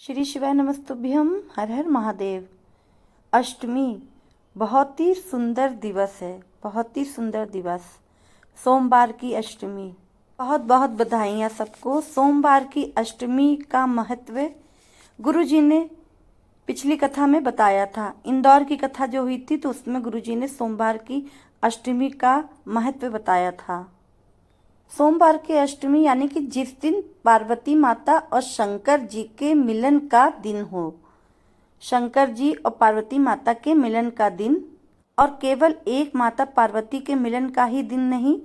श्री शिवाय नमस्तुभ्यम। हर हर महादेव। अष्टमी बहुत ही सुंदर दिवस है, बहुत ही सुंदर दिवस। सोमवार की अष्टमी, बहुत बहुत बधाइयाँ सबको। सोमवार की अष्टमी का महत्व गुरुजी ने पिछली कथा में बताया था। इंदौर की कथा जो हुई थी तो उसमें गुरुजी ने सोमवार की अष्टमी का महत्व बताया था। सोमवार की अष्टमी यानी कि जिस दिन पार्वती माता और शंकर जी के मिलन का दिन हो, शंकर जी और पार्वती माता के मिलन का दिन। और केवल एक माता पार्वती के मिलन का ही दिन नहीं,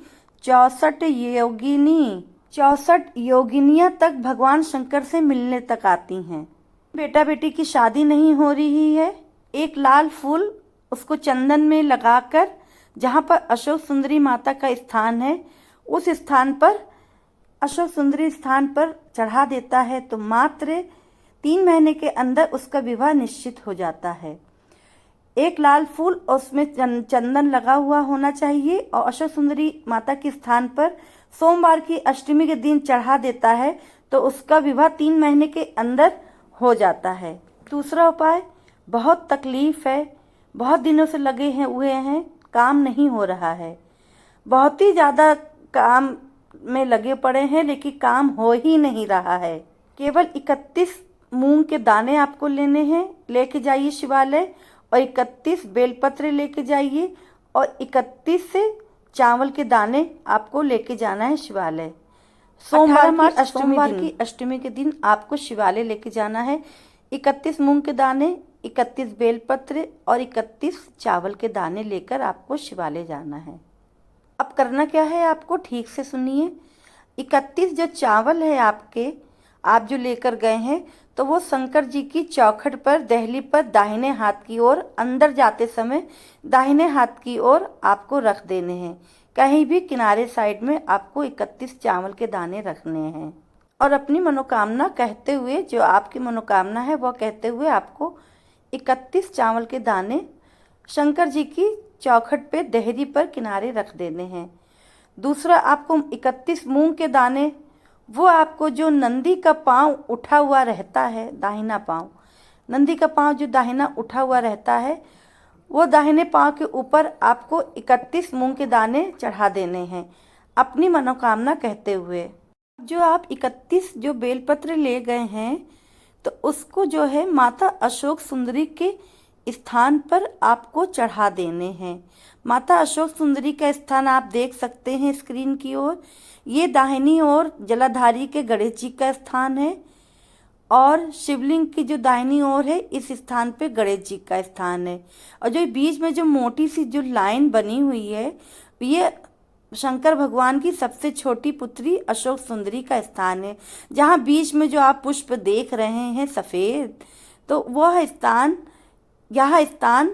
64 योगिनियां तक भगवान शंकर से मिलने तक आती हैं। बेटा बेटी की शादी नहीं हो रही है, एक लाल फूल उसको चंदन में लगाकर जहाँ पर अशोक सुंदरी माता का स्थान है, उस स्थान पर, अशोक सुंदरी स्थान पर चढ़ा देता है तो मात्र 3 महीने के अंदर उसका विवाह निश्चित हो जाता है। एक लाल फूल उसमें चंदन लगा हुआ होना चाहिए और अशोक सुंदरी माता के स्थान पर सोमवार की अष्टमी के दिन चढ़ा देता है तो उसका विवाह 3 महीने के अंदर हो जाता है। दूसरा उपाय, बहुत तकलीफ है, बहुत दिनों से लगे हुए हैं, काम नहीं हो रहा है, बहुत ही ज़्यादा काम में लगे पड़े हैं लेकिन काम हो ही नहीं रहा है। केवल 31 मूंग के दाने आपको लेने हैं, लेके जाइए शिवालय, और 31 बेलपत्र लेके जाइए और 31 से चावल के दाने आपको लेके जाना है शिवालय। सोमवार की अष्टमी के दिन आपको शिवालय लेके जाना है। 31 मूंग के दाने, 31 बेलपत्र और 31 चावल के दाने लेकर आपको शिवालय जाना है। अब करना क्या है, आपको ठीक से सुनिए। 31 जो चावल है आपके, आप जो लेकर गए हैं, तो वो शंकर जी की चौखट पर, दहली पर दाहिने हाथ की ओर, अंदर जाते समय दाहिने हाथ की ओर आपको रख देने हैं। कहीं भी किनारे साइड में आपको 31 चावल के दाने रखने हैं और अपनी मनोकामना कहते हुए, जो आपकी मनोकामना है वह कहते हुए आपको 31 चावल के दाने शंकर जी की चौखट पे, देहरी पर किनारे रख देने हैं। दूसरा, आपको 31 मूंग के दाने, वो आपको जो नंदी का पांव उठा हुआ रहता है, दाहिना पांव, नंदी का पांव जो दाहिना उठा हुआ रहता है, वो दाहिने पांव के ऊपर आपको 31 मूंग के दाने चढ़ा देने हैं अपनी मनोकामना कहते हुए। जो आप 31 जो बेलपत्र ले गए हैं तो उसको जो है माता अशोक सुंदरी के स्थान पर आपको चढ़ा देने हैं। माता अशोक सुंदरी का स्थान आप देख सकते हैं स्क्रीन की ओर। ये दाहिनी ओर जलाधारी के गणेश जी का स्थान है और शिवलिंग की जो दाहिनी ओर है, इस स्थान पे गणेश जी का स्थान है। और जो बीच में जो मोटी सी जो लाइन बनी हुई है, ये शंकर भगवान की सबसे छोटी पुत्री अशोक सुंदरी का स्थान है। जहाँ बीच में जो आप पुष्प देख रहे हैं सफेद, तो वह स्थान, यह स्थान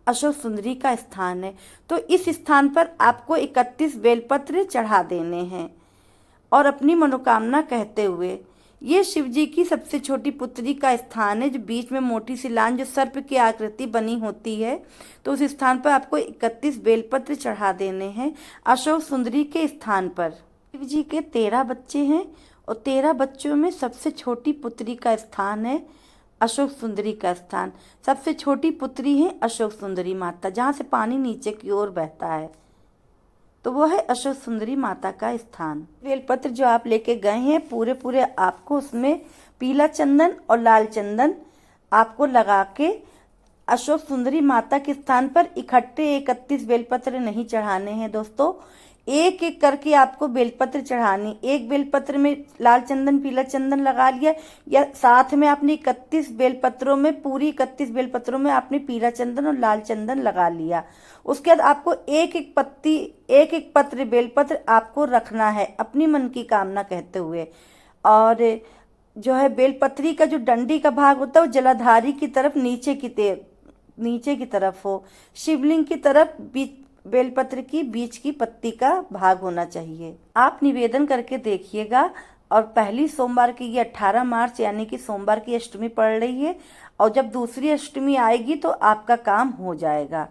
अशोक सुंदरी का स्थान है। तो इस स्थान पर आपको 31 बेलपत्र चढ़ा देने हैं और अपनी मनोकामना कहते हुए। ये शिव जी की सबसे छोटी पुत्री का स्थान है, जो बीच में मोटी सी लाइन जो सर्प की आकृति बनी होती है, तो उस स्थान पर आपको 31 बेलपत्र चढ़ा देने हैं अशोक सुंदरी के स्थान पर। शिव जी के 13 बच्चे हैं और 13 बच्चों में सबसे छोटी पुत्री का स्थान है अशोक सुंदरी का स्थान। सबसे छोटी पुत्री है अशोक सुंदरी माता, जहाँ से पानी नीचे की ओर बहता है, तो वो है अशोक सुंदरी माता का स्थान। बेलपत्र जो आप लेके गए हैं, पूरे पूरे आपको उसमें पीला चंदन और लाल चंदन आपको लगा के अशोक सुंदरी माता के स्थान पर इकट्ठे 31 बेलपत्र नहीं चढ़ाने हैं दोस्तों, एक एक करके आपको बेलपत्र चढ़ानी। एक बेलपत्र में लाल चंदन पीला चंदन लगा लिया, या साथ में आपने 31 बेलपत्रों में, पूरी 31 बेलपत्रों में आपने पीला चंदन और लाल चंदन लगा लिया। उसके बाद आपको एक एक पत्ती, एक एक पत्र बेलपत्र आपको रखना है अपनी मन की कामना कहते हुए। और जो है बेलपत्री का जो डंडी का भाग होता है वो जलाधारी की तरफ नीचे की तरफ हो, शिवलिंग की तरफ बेलपत्र की बीच की पत्ती का भाग होना चाहिए। आप निवेदन करके देखिएगा। और पहली सोमवार की, ये 18 मार्च यानी कि सोमवार की अष्टमी पड़ रही है, और जब दूसरी अष्टमी आएगी तो आपका काम हो जाएगा।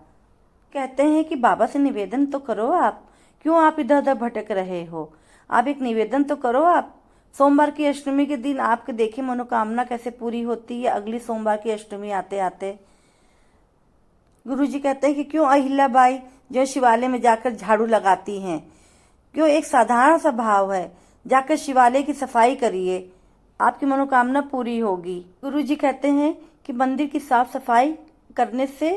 कहते हैं कि बाबा से निवेदन तो करो, आप क्यों आप इधर उधर भटक रहे हो, आप एक निवेदन तो करो, आप सोमवार की अष्टमी के दिन आपके देखे मनोकामना कैसे पूरी होती है अगली सोमवार की अष्टमी आते आते। गुरुजी कहते हैं कि क्यों अहिल्याबाई जो शिवालय में जाकर झाड़ू लगाती हैं, क्यों एक साधारण सा भाव है, जाकर शिवालय की सफाई करिए, आपकी मनोकामना पूरी होगी। गुरुजी कहते हैं कि मंदिर की साफ सफाई करने से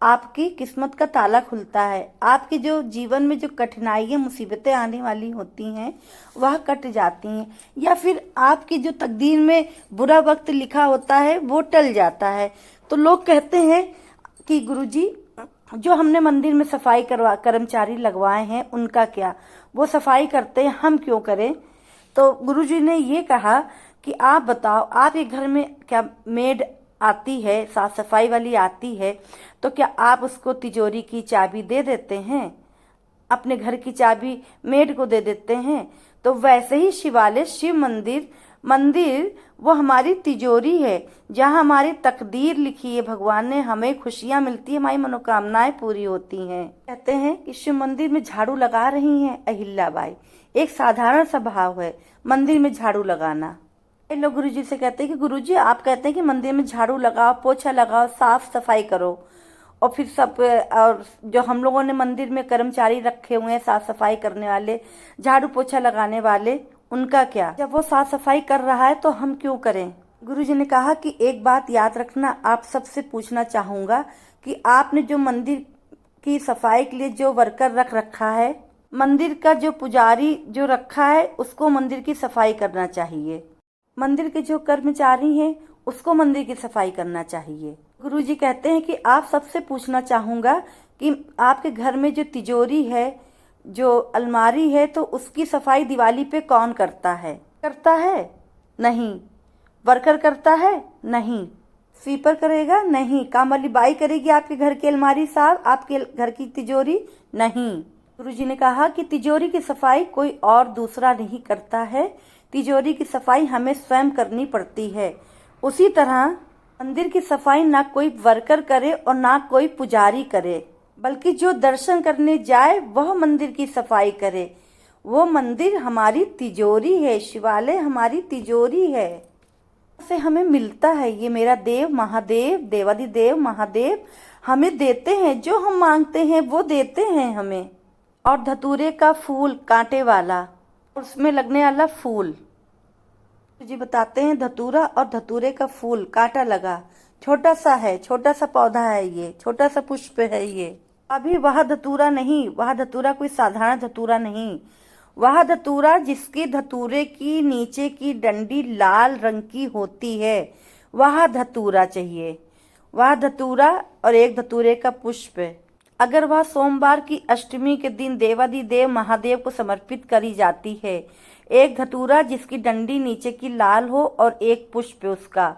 आपकी किस्मत का ताला खुलता है, आपके जो जीवन में जो कठिनाइयाँ मुसीबतें आने वाली होती हैं वह कट जाती हैं, या फिर आपकी जो तकदीर में बुरा वक्त लिखा होता है वो टल जाता है। तो लोग कहते हैं कि गुरुजी जो हमने मंदिर में सफाई करवा कर्मचारी लगवाए हैं उनका क्या, वो सफाई करते हैं हम क्यों करें। तो गुरुजी ने ये कहा कि आप बताओ, आपके घर में क्या मेड आती है, साफ सफाई वाली आती है, तो क्या आप उसको तिजोरी की चाबी दे देते हैं, अपने घर की चाबी मेड को दे देते हैं। तो वैसे ही शिवालय शिव मंदिर वो हमारी तिजोरी है, जहाँ हमारी तकदीर लिखी है, भगवान ने हमें खुशियाँ मिलती है, हमारी मनोकामनाएं पूरी होती हैं। कहते हैं कि शिव मंदिर में झाड़ू लगा रही हैं अहिल्याबाई, एक साधारण सा भाव है मंदिर में झाड़ू लगाना। लोग गुरुजी से कहते हैं कि गुरुजी आप कहते हैं कि मंदिर में झाड़ू लगाओ, पोछा लगाओ, साफ सफाई करो, और फिर सब और जो हम लोगों ने मंदिर में कर्मचारी रखे हुए हैं साफ सफाई करने वाले, झाड़ू पोछा लगाने वाले, उनका क्या, जब वो साफ सफाई कर रहा है तो हम क्यों करें। गुरुजी ने कहा कि एक बात याद रखना, आप सबसे पूछना चाहूंगा कि आपने जो मंदिर की सफाई के लिए जो वर्कर रख रखा है, मंदिर का जो पुजारी जो रखा है उसको मंदिर की सफाई करना चाहिए, मंदिर के जो कर्मचारी हैं उसको मंदिर की सफाई करना चाहिए। गुरुजी कहते हैं कि आप सबसे पूछना चाहूंगा कि आपके घर में जो तिजोरी है, जो अलमारी है, तो उसकी सफाई दिवाली पे कौन करता है? करता है? नहीं। वर्कर करता है? नहीं। स्वीपर करेगा? नहीं। काम वाली बाई करेगी आपके घर की अलमारी साफ, आपके घर की तिजोरी? नहीं। गुरुजी ने कहा कि तिजोरी की सफाई कोई और दूसरा नहीं करता है, तिजोरी की सफाई हमें स्वयं करनी पड़ती है। उसी तरह मंदिर की सफाई ना कोई वर्कर करे और ना कोई पुजारी करे, बल्कि जो दर्शन करने जाए वह मंदिर की सफाई करे। वो मंदिर हमारी तिजोरी है, शिवालय हमारी तिजोरी है, से हमें मिलता है। ये मेरा देव महादेव, देवादिदेव महादेव हमें देते हैं, जो हम मांगते हैं वो देते हैं हमें। और धतूरे का फूल कांटे वाला, उसमें लगने वाला फूल जी बताते हैं, धतूरा और धतूरे का फूल कांटा लगा, छोटा सा है, छोटा सा पौधा है, ये छोटा सा पुष्प है। ये अभी वह धतूरा नहीं, वह धतूरा कोई साधारण धतूरा नहीं, वह धतूरा जिसके धतूरे की नीचे की डंडी लाल रंग की होती है, वह धतूरा चाहिए। वह धतूरा और एक धतूरे का पुष्प, अगर वह सोमवार की अष्टमी के दिन देवादिदेव महादेव को समर्पित करी जाती है, एक धतूरा जिसकी डंडी नीचे की लाल हो और एक पुष्प उसका,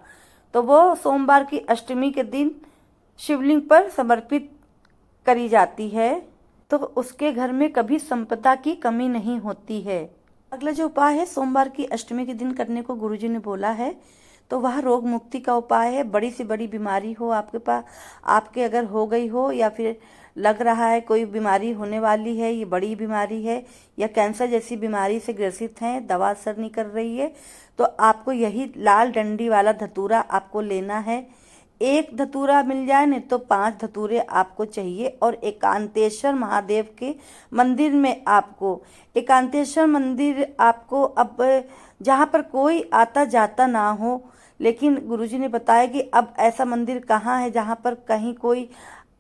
तो वो सोमवार की अष्टमी के दिन शिवलिंग पर समर्पित करी जाती है, तो उसके घर में कभी संपदा की कमी नहीं होती है। अगला जो उपाय है सोमवार की अष्टमी के दिन करने को गुरुजी ने बोला है, तो वह रोग मुक्ति का उपाय है। बड़ी से बड़ी बीमारी हो आपके पास, आपके अगर हो गई हो, या फिर लग रहा है कोई बीमारी होने वाली है, ये बड़ी बीमारी है, या कैंसर जैसी बीमारी से ग्रसित हैं, दवा असर नहीं कर रही है, तो आपको यही लाल डंडी वाला धतूरा आपको लेना है। एक धतूरा मिल जाए नहीं तो 5 धतूरे आपको चाहिए। और एकांतेश्वर महादेव के मंदिर में आपको, एकांतेश्वर मंदिर आपको, अब जहाँ पर कोई आता जाता ना हो, लेकिन गुरुजी ने बताया कि अब ऐसा मंदिर कहाँ है जहाँ पर कहीं कोई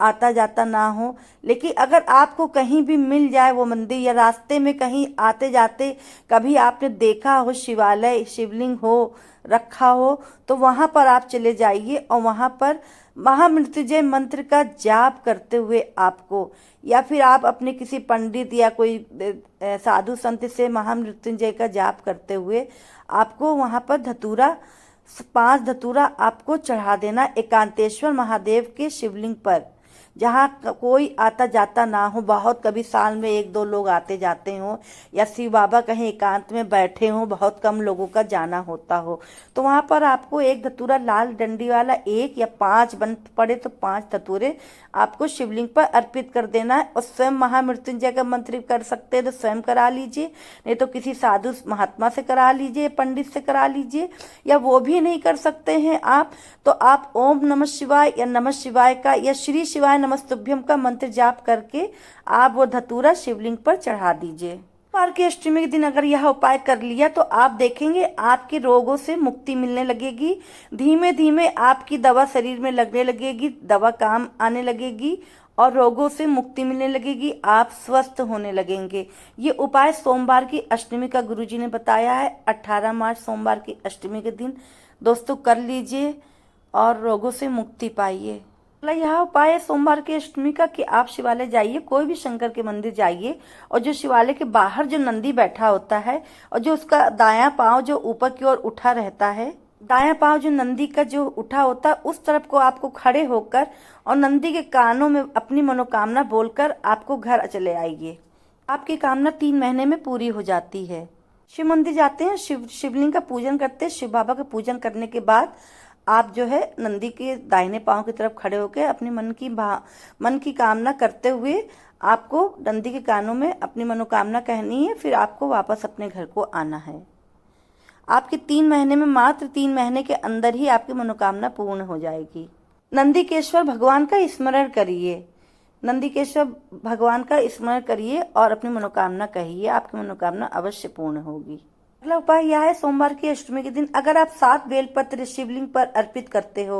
आता जाता ना हो, लेकिन अगर आपको कहीं भी मिल जाए वो मंदिर, या रास्ते में कहीं आते जाते कभी आपने देखा हो शिवालय, शिवलिंग हो रखा हो, तो वहाँ पर आप चले जाइए और वहाँ पर महामृत्युंजय मंत्र का जाप करते हुए आपको, या फिर आप अपने किसी पंडित या कोई साधु संत से महामृत्युंजय का जाप करते हुए आपको वहाँ पर धतूरा, 5 धतूरा आपको चढ़ा देना एकांतेश्वर महादेव के शिवलिंग पर। जहाँ कोई आता जाता ना हो, बहुत कभी साल में 1-2 लोग आते जाते हों, या शिव बाबा कहीं एकांत में बैठे हों, बहुत कम लोगों का जाना होता हो, तो वहाँ पर आपको एक धतूरा लाल डंडी वाला 1 या 5 बन पड़े तो 5 धतूरे आपको शिवलिंग पर अर्पित कर देना है। और स्वयं महामृत्युंजय का मंत्र कर सकते हैं तो स्वयं करा लीजिए, नहीं तो किसी साधु महात्मा से करा लीजिए, पंडित से करा लीजिए, या वो भी नहीं कर सकते हैं आप तो आप ओम नमः शिवाय या नमः शिवाय का या श्री शिवाय नमस्तुभ्यम का मंत्र जाप करके आप वो धतूरा शिवलिंग पर चढ़ा दीजिए। सोमवार की अष्टमी के दिन अगर यह उपाय कर लिया तो आप देखेंगे आपके रोगों से मुक्ति मिलने लगेगी, धीमे धीमे आपकी दवा शरीर में लगने लगेगी, दवा काम आने लगेगी और रोगों से मुक्ति मिलने लगेगी, आप स्वस्थ होने लगेंगे। ये उपाय सोमवार की अष्टमी का गुरुजी ने बताया है। 18 मार्च सोमवार की अष्टमी के दिन दोस्तों कर लीजिए और रोगों से मुक्ति पाइए। यह उपाय है सोमवार की अष्टमी का कि आप शिवालय जाइए, कोई भी शंकर के मंदिर जाइए, और जो शिवालय के बाहर जो नंदी बैठा होता है और जो उसका दायां पांव जो ऊपर की ओर उठा रहता है, दायां पांव जो नंदी का जो उठा होता है उस तरफ को आपको खड़े होकर और नंदी के कानों में अपनी मनोकामना बोलकर आपको घर चले आइए। आपकी कामना 3 महीने में पूरी हो जाती है। शिव मंदिर जाते हैं, शिवलिंग का पूजन करते हैं। शिव बाबा का पूजन करने के बाद आप जो है नंदी के दाहिने पांव की तरफ खड़े होकर अपनी मन की कामना करते हुए आपको नंदी के कानों में अपनी मनोकामना कहनी है, फिर आपको वापस अपने घर को आना है। आपके 3 महीने में, मात्र 3 महीने के अंदर ही आपकी मनोकामना पूर्ण हो जाएगी। नंदीकेश्वर भगवान का स्मरण करिए, नंदीकेश्वर भगवान का स्मरण करिए और अपनी मनोकामना कहिए, आपकी मनोकामना अवश्य पूर्ण होगी। अगला उपाय यह है सोमवार की अष्टमी के दिन अगर आप 7 बेलपत्र शिवलिंग पर अर्पित करते हो,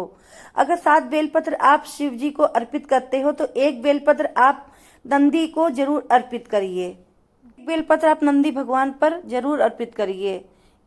अगर 7 बेलपत्र आप शिव जी को अर्पित करते हो तो 1 बेलपत्र आप नंदी को जरूर अर्पित करिए। 1 बेलपत्र आप नंदी भगवान पर जरूर अर्पित करिए।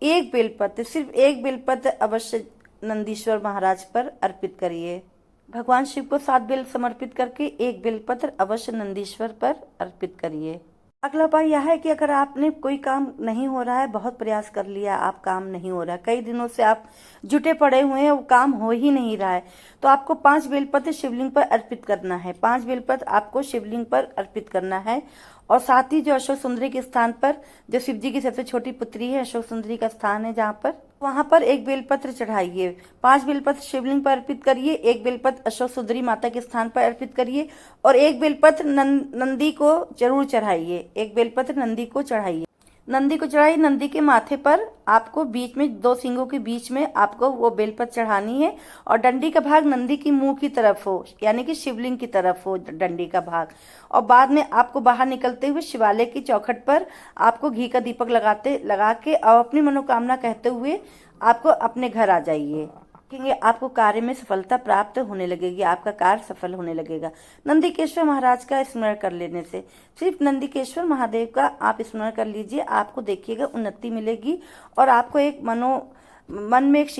1 बेलपत्र, सिर्फ 1 बेलपत्र अवश्य नंदीश्वर महाराज पर अर्पित करिए। भगवान शिव को 7 बेल समर्पित करके 1 बेलपत्र अवश्य नंदीश्वर पर अर्पित करिए। अगला उपाय यह है कि अगर आपने कोई काम नहीं हो रहा है, बहुत प्रयास कर लिया, आप काम नहीं हो रहा है, कई दिनों से आप जुटे पड़े हुए हैं, वो काम हो ही नहीं रहा है, तो आपको 5 बेलपत्र शिवलिंग पर अर्पित करना है। 5 बेलपत्र आपको शिवलिंग पर अर्पित करना है और साथ ही जो अशोक सुंदरी के स्थान पर, जो शिव जी की सबसे छोटी पुत्री है, अशोक सुंदरी का स्थान है जहाँ पर, वहां पर 1 बेलपत्र चढ़ाइए। 5 बेलपत्र शिवलिंग पर अर्पित करिए, 1 बेलपत्र अशोक सुंदरी माता के स्थान पर अर्पित करिए और 1 बेलपत्र नंदी को जरूर चढ़ाइए। 1 बेलपत्र नंदी को चढ़ाइए, नंदी को चढ़ाइए। नंदी के माथे पर आपको बीच में 2 सींगों के बीच में आपको वो बेलपत्र चढ़ानी है और डंडी का भाग नंदी की मुंह की तरफ हो, यानी कि शिवलिंग की तरफ हो डंडी का भाग। और बाद में आपको बाहर निकलते हुए शिवालय की चौखट पर आपको घी का दीपक लगा के और अपनी मनोकामना कहते हुए आपको अपने घर आ जाइए। देखेंगे आपको कार्य में सफलता प्राप्त होने लगेगी, आपका कार्य सफल होने लगेगा। नंदीकेश्वर महाराज का स्मरण कर लेने से, सिर्फ नंदीकेश्वर महादेव का आप स्मरण कर लीजिए, आपको देखिएगा उन्नति मिलेगी और आपको एक मन में एक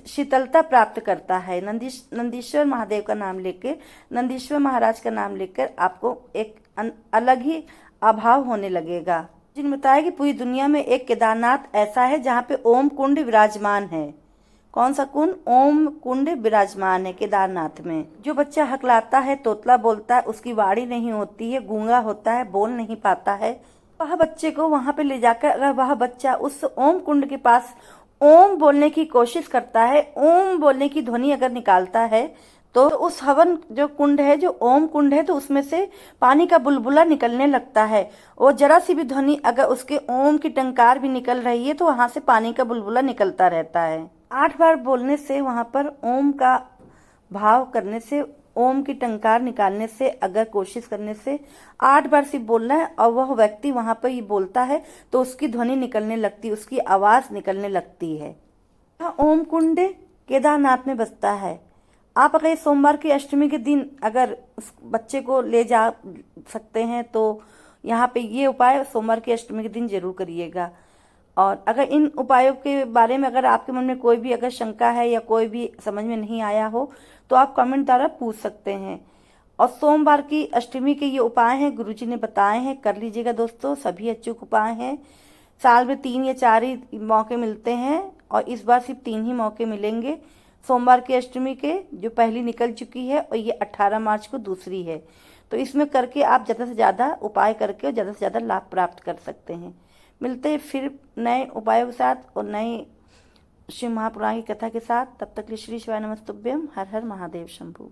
शीतलता प्राप्त करता है। नंदीश्वर महादेव का नाम लेकर, नंदीश्वर महाराज का नाम लेकर आपको एक अलग ही अभाव होने लगेगा। जिन बताया कि पूरी दुनिया में एक केदारनाथ ऐसा है जहाँ पे ओम कुंड विराजमान है। कौन सा कुंड? ओम कुंड विराजमान है केदारनाथ में। जो बच्चा हकलाता है, तोतला बोलता है, उसकी वाणी नहीं होती है, गूंगा होता है, बोल नहीं पाता है, वह बच्चे को वहां पे ले जाकर अगर वह बच्चा उस ओम कुंड के पास ओम बोलने की कोशिश करता है, ओम बोलने की ध्वनि अगर निकालता है तो उस हवन जो कुंड है, जो ओम कुंड है, तो उसमें से पानी का बुलबुला निकलने लगता है। और जरा सी भी ध्वनि अगर उसके ओम की टंकार भी निकल रही है तो वहां से पानी का बुलबुला निकलता रहता है। 8 बार बोलने से, वहां पर ओम का भाव करने से, ओम की टंकार निकालने से, अगर कोशिश करने से 8 बार सिर्फ बोलना है और वह व्यक्ति वहां पर ये बोलता है तो उसकी ध्वनि निकलने लगती, उसकी आवाज निकलने लगती है। ओम कुंड केदारनाथ में बसता है। आप अगर सोमवार की अष्टमी के दिन अगर उस बच्चे को ले जा सकते हैं तो यहाँ पे ये उपाय सोमवार की अष्टमी के दिन जरूर करिएगा। और अगर इन उपायों के बारे में अगर आपके मन में कोई भी अगर शंका है या कोई भी समझ में नहीं आया हो तो आप कमेंट द्वारा पूछ सकते हैं। और सोमवार की अष्टमी के ये उपाय हैं, गुरुजी ने बताए हैं, कर लीजिएगा दोस्तों। सभी अचूक उपाय हैं। साल में 3 या 4 ही मौके मिलते हैं और इस बार सिर्फ 3 ही मौके मिलेंगे। सोमवार की अष्टमी के जो पहली निकल चुकी है और ये 18 मार्च को दूसरी है। तो इसमें करके आप ज़्यादा से ज़्यादा उपाय करके और ज़्यादा से ज़्यादा लाभ प्राप्त कर सकते हैं। मिलते हैं फिर नए उपायों के साथ और नए शिव महापुराण की कथा के साथ। तब तक के लिए श्री शिवाय नमस्तुभ्यम। हर हर महादेव शंभू।